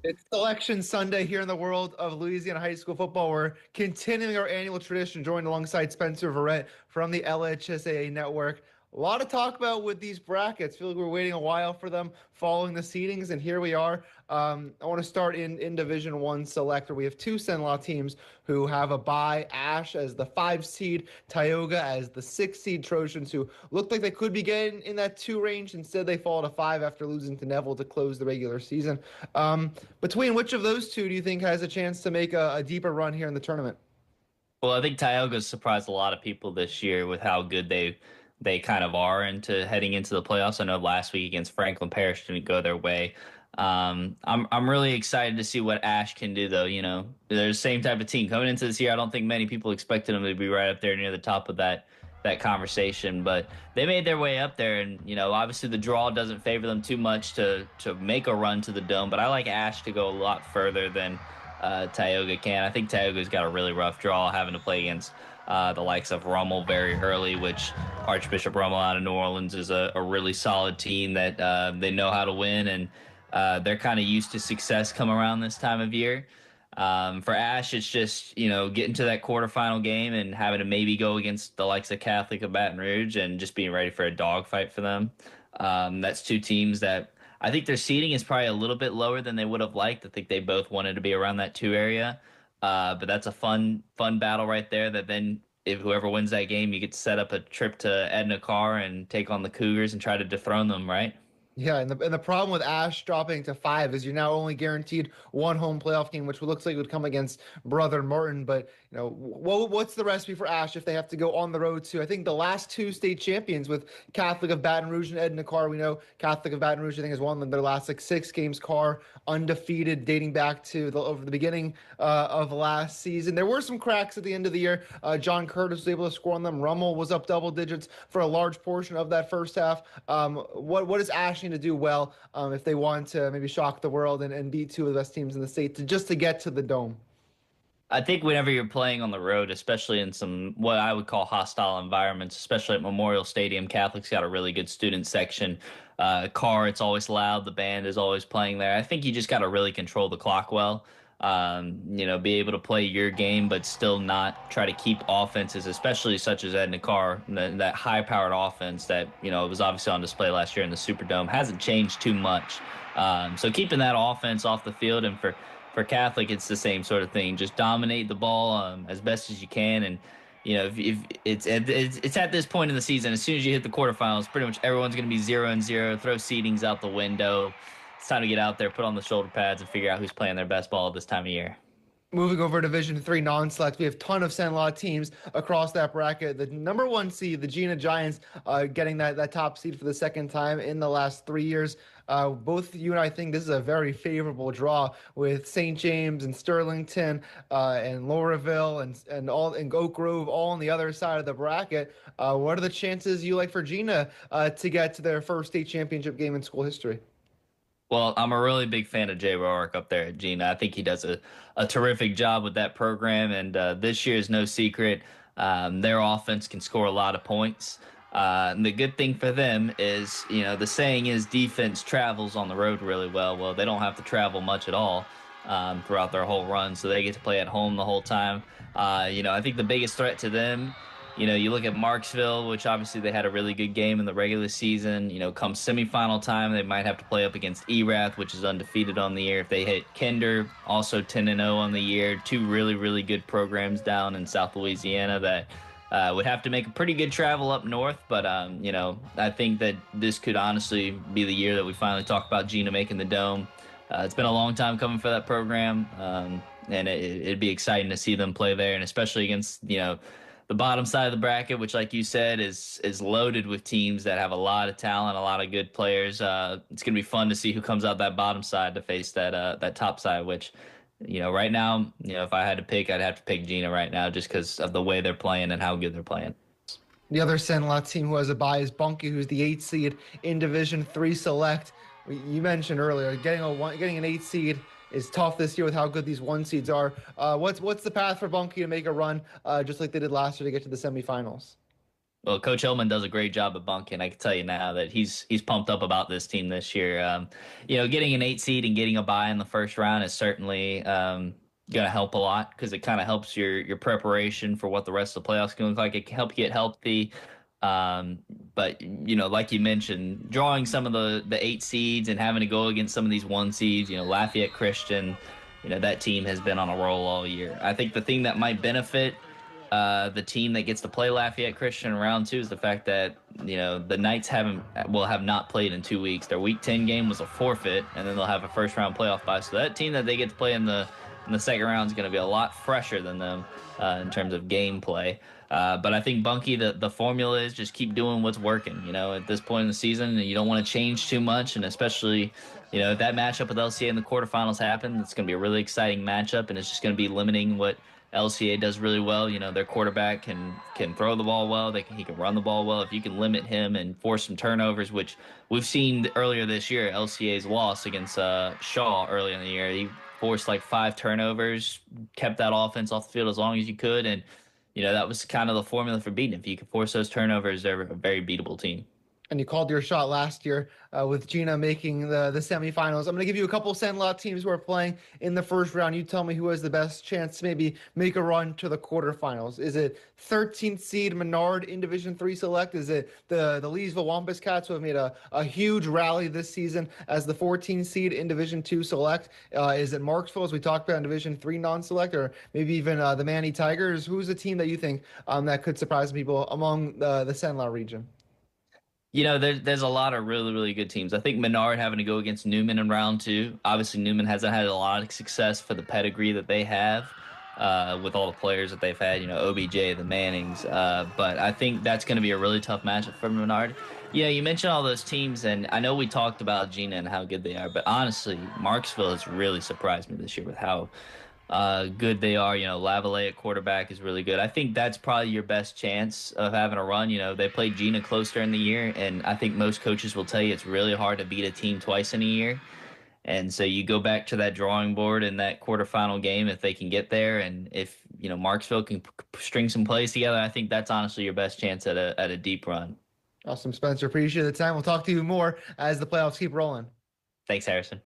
It's Selection Sunday here in the world of Louisiana high school football. We're continuing our annual tradition, joined alongside Spencer Verret from the LHSAA network. A lot to talk about with these brackets. Feel like we're waiting a while for them following the seedings, and here we are. I want to start in Division One Select, where we have two Cenla teams who have a bye. Ash as the 5 seed, Tioga as the 6 seed. Trojans who looked like they could be getting in that 2 range. Instead, they fall to 5 after losing to Neville to close the regular season. Between which of those two do you think has a chance to make a deeper run here in the tournament? Well, I think Tioga's surprised a lot of people this year with how good they kind of are into heading into the playoffs. I know last week against Franklin Parish didn't go their way. I'm really excited to see what Ash can do, though. They're the same type of team coming into this year. I don't think many people expected them to be right up there near the top of that conversation, but they made their way up there, and obviously the draw doesn't favor them too much to make a run to the dome. But I like Ash to go a lot further than Tioga can. I think Tioga's got a really rough draw, having to play against the likes of Rummel very early, which Archbishop Rummel out of New Orleans is a really solid team that they know how to win, and they're kind of used to success come around this time of year. For Ash, it's just, getting to that quarterfinal game and having to maybe go against the likes of Catholic of Baton Rouge and just being ready for a dogfight for them. That's two teams that I think their seeding is probably a little bit lower than they would have liked. I think they both wanted to be around that 2 area. But that's a fun battle right there that then if whoever wins that game, you get to set up a trip to Edna Carr and take on the Cougars and try to dethrone them, right? Yeah, and the problem with Ash dropping to 5 is you're now only guaranteed one home playoff game, which looks like it would come against Brother Martin. But what's the recipe for Ash if they have to go on the road to? I think the last two state champions with Catholic of Baton Rouge and Edna Carr. We know Catholic of Baton Rouge, I think, has won their last like 6 games. Carr undefeated, dating back to over the beginning of last season. There were some cracks at the end of the year. John Curtis was able to score on them. Rummel was up double digits for a large portion of that first half. What is Ash to do well if they want to maybe shock the world and beat two of the best teams in the state just to get to the dome? I think whenever you're playing on the road, especially in some what I would call hostile environments, especially at Memorial Stadium, Catholic's got a really good student section. Car, it's always loud. The band is always playing there. I think you just got to really control the clock well. Be able to play your game, but still not try to keep offenses, especially such as Edna Carr, that high-powered offense that it was obviously on display last year in the Superdome, hasn't changed too much. So keeping that offense off the field, and for Catholic, it's the same sort of thing. Just dominate the ball as best as you can, and if it's at this point in the season, as soon as you hit the quarterfinals, pretty much everyone's going to be 0-0. Throw seedings out the window. It's time to get out there, put on the shoulder pads, and figure out who's playing their best ball at this time of year. Moving over to Division Three non-select, we have a ton of Cenla teams across that bracket. The number 1 seed, the Gina Giants, getting that top seed for the second time in the last 3 years. Both you and I think this is a very favorable draw with St. James and Sterlington and Lauraville and Oak Grove all on the other side of the bracket. What are the chances you like for Gina to get to their first state championship game in school history? Well, I'm a really big fan of Jay Rourke up there at Gina. I think he does a terrific job with that program, and this year is no secret. Their offense can score a lot of points. And the good thing for them is, the saying is defense travels on the road really well. Well, they don't have to travel much at all throughout their whole run, so they get to play at home the whole time. I think the biggest threat to them, you look at Marksville, which obviously they had a really good game in the regular season. Come semifinal time, they might have to play up against Erath, which is undefeated on the year. If they hit Kinder, also 10-0 on the year, two really, really good programs down in South Louisiana that would have to make a pretty good travel up north. But, I think that this could honestly be the year that we finally talk about Gina making the Dome. It's been a long time coming for that program, and it'd be exciting to see them play there, and especially against, the bottom side of the bracket, which, like you said, is loaded with teams that have a lot of talent, a lot of good players. It's going to be fun to see who comes out that bottom side to face that top side, which, right now, if I had to pick, I'd have to pick Gina right now just because of the way they're playing and how good they're playing. The other Cenla team who has a bye is Bunkie, who's the 8 seed in Division Three Select. You mentioned earlier getting an 8 seed is tough this year with how good these 1 seeds are. What's the path for Bunkie to make a run, just like they did last year to get to the semifinals? Well, Coach Hillman does a great job at bunking. I can tell you now that he's pumped up about this team this year. Getting an 8 seed and getting a bye in the first round is certainly going to help a lot because it kind of helps your preparation for what the rest of the playoffs can look like. It can help you get healthy. Um, but like you mentioned, drawing some of the 8 seeds and having to go against some of these 1 seeds, Lafayette Christian, that team has been on a roll all year. I think the thing that might benefit the team that gets to play Lafayette Christian in round 2 is the fact that the Knights will have not played in 2 weeks. Their Week 10 game was a forfeit, and then they'll have a first round playoff bye. So that team that they get to play in the second round is going to be a lot fresher than them in terms of gameplay. But I think Bunky, the formula is just keep doing what's working. At this point in the season, you don't want to change too much, and especially if that matchup with LCA in the quarterfinals happen, it's going to be a really exciting matchup, and it's just going to be limiting what LCA does really well. Their quarterback can throw the ball well. He can run the ball well. If you can limit him and force some turnovers, which we've seen earlier this year, LCA's loss against Shaw earlier in the year, he forced like 5 turnovers, kept that offense off the field as long as you could, and that was kind of the formula for beating. If you can force those turnovers, they're a very beatable team. And you called your shot last year with Gina making the semifinals. I'm going to give you a couple Cenla teams who are playing in the first round. You tell me who has the best chance to maybe make a run to the quarterfinals. Is it 13th seed Menard in Division 3 select? Is it the Leesville Wampus Cats who have made a huge rally this season as the 14th seed in Division 2 select? Is it Marksville, as we talked about, in Division 3 non-select, or maybe even the Manny Tigers? Who's the team that you think that could surprise people among the Cenla region? There's a lot of really, really good teams. I think Menard having to go against Newman in round 2. Obviously, Newman hasn't had a lot of success for the pedigree that they have with all the players that they've had, OBJ, the Mannings. But I think that's going to be a really tough matchup for Menard. You mentioned all those teams, and I know we talked about Gina and how good they are, but honestly, Marksville has really surprised me this year with how good they are. Lavallee at quarterback is really good. I think that's probably your best chance of having a run. They played Gina close during the year, and I think most coaches will tell you it's really hard to beat a team twice in a year. And so you go back to that drawing board in that quarterfinal game if they can get there, and if Marksville can string some plays together, I think that's honestly your best chance at a deep run. Awesome, Spencer. Appreciate the time. We'll talk to you more as the playoffs keep rolling. Thanks, Harrison.